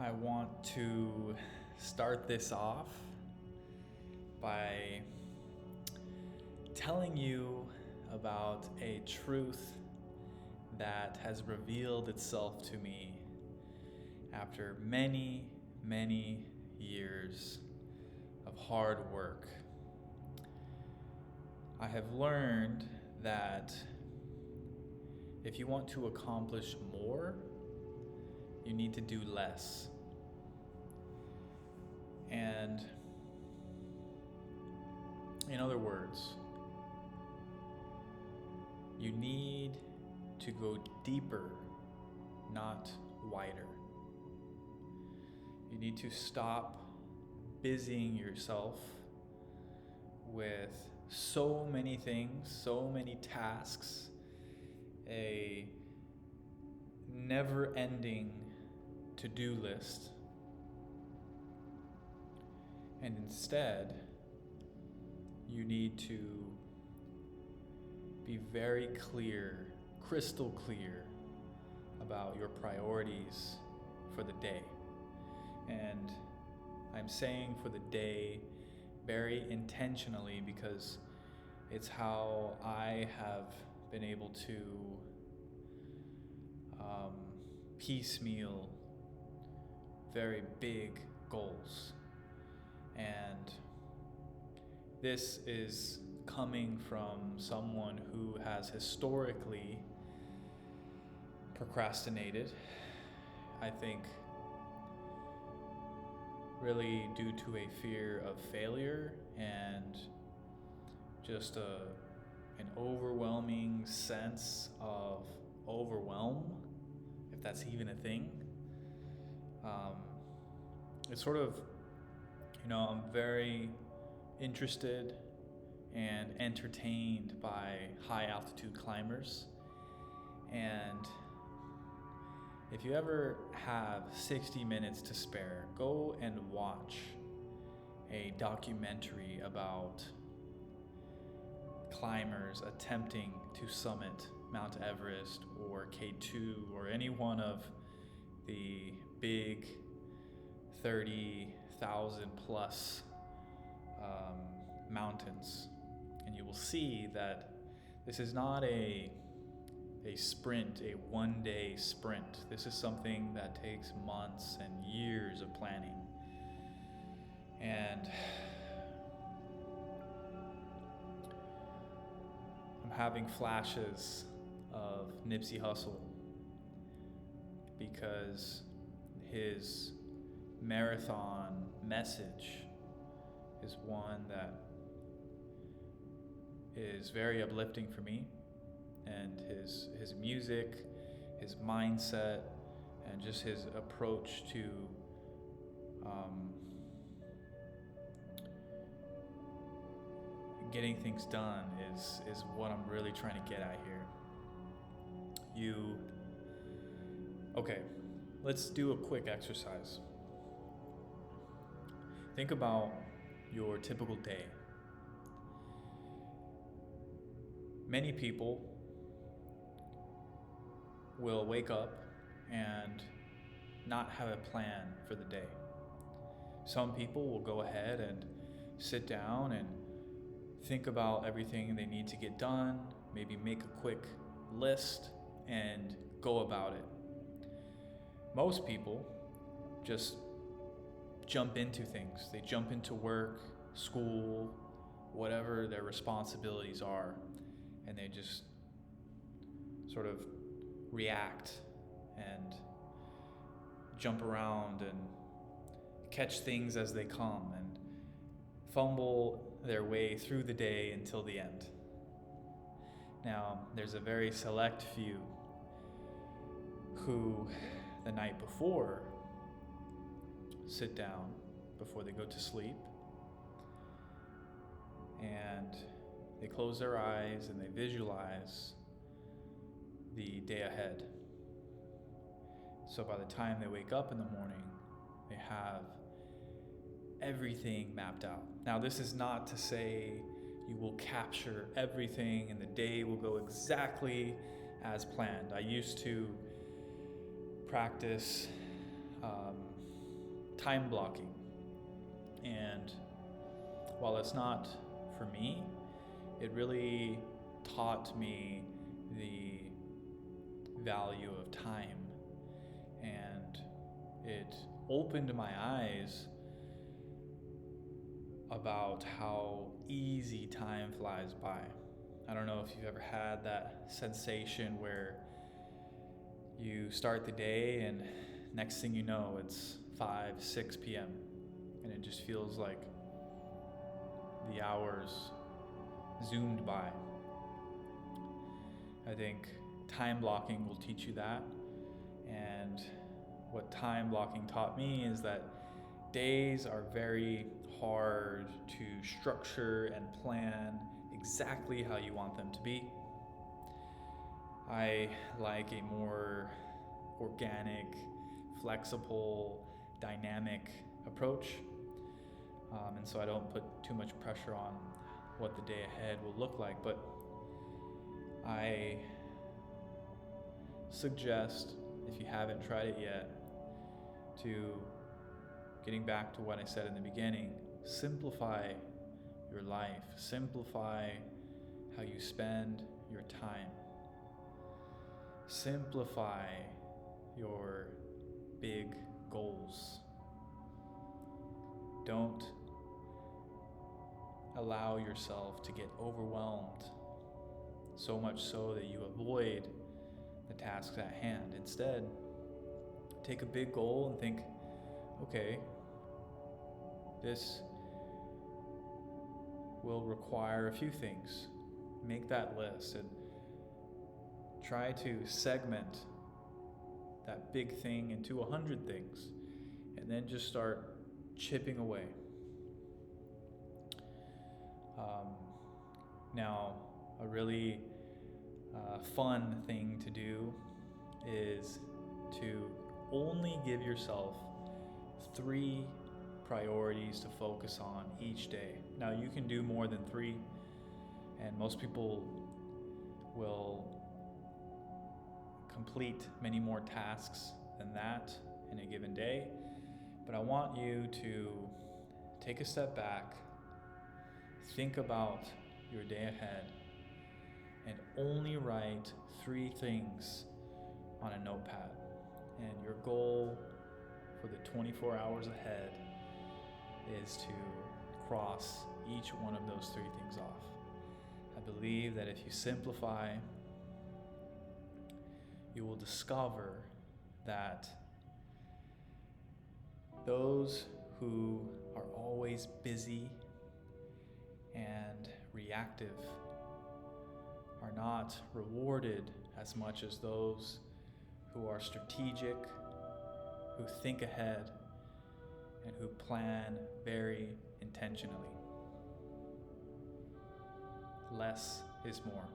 I want to start this off by telling you about a truth that has revealed itself to me after many, many years of hard work. I have learned that if you want to accomplish more, you need to do less. And in other words, you need to go deeper, not wider. You need to stop busying yourself with so many things, so many tasks, a never-ending to-do list, and instead you need to be very clear, crystal clear about your priorities for the day. And I'm saying for the day very intentionally because it's how I have been able to piecemeal very big goals. And this is coming from someone who has historically procrastinated, I think really due to a fear of failure and just an overwhelming sense of overwhelm, if that's even a thing. It's sort of, I'm very interested and entertained by high altitude climbers. And if you ever have 60 minutes to spare, go and watch a documentary about climbers attempting to summit Mount Everest or K2 or any one of the big 30,000 plus mountains. And you will see that this is not a sprint, a one-day sprint. This is something that takes months and years of planning. And I'm having flashes of Nipsey Hussle because his marathon message is one that is very uplifting for me. And his music, his mindset, and just his approach to getting things done is what I'm really trying to get at here. Okay, let's do a quick exercise. Think about your typical day. Many people will wake up and not have a plan for the day. Some people will go ahead and sit down and think about everything they need to get done, maybe make a quick list and go about it. Most people just jump into things. They jump into work, school, whatever their responsibilities are, and they just sort of react and jump around and catch things as they come and fumble their way through the day until the end. Now, there's a very select few who the night before sit down before they go to sleep and they close their eyes and they visualize the day ahead. So by the time they wake up in the morning, they have everything mapped out. Now, this is not to say you will capture everything and the day will go exactly as planned. I used to practice time blocking. And while it's not for me, it really taught me the value of time, and it opened my eyes about how easy time flies by. I don't know if you've ever had that sensation where you start the day and next thing you know it's 5-6 p.m. and it just feels like the hours zoomed by. I think time blocking will teach you that, and what time blocking taught me is that days are very hard to structure and plan exactly how you want them to be. I like a more organic, flexible, dynamic approach, and so I don't put too much pressure on what the day ahead will look like, but I suggest, if you haven't tried it yet, to, getting back to what I said in the beginning, simplify your life, simplify how you spend your time, simplify your big goals. Don't allow yourself to get overwhelmed so much so that you avoid the tasks at hand. Instead, take a big goal and think, okay, this will require a few things. Make that list and try to segment that big thing into 100 things, and then just start chipping away. Now, a really fun thing to do is to only give yourself 3 priorities to focus on each day. Now, you can do more than 3, and most people will complete many more tasks than that in a given day. But I want you to take a step back, think about your day ahead, and only write 3 things on a notepad. And your goal for the 24 hours ahead is to cross each one of those 3 things off. I believe that if you simplify, you will discover that those who are always busy and reactive are not rewarded as much as those who are strategic, who think ahead, and who plan very intentionally. Less is more.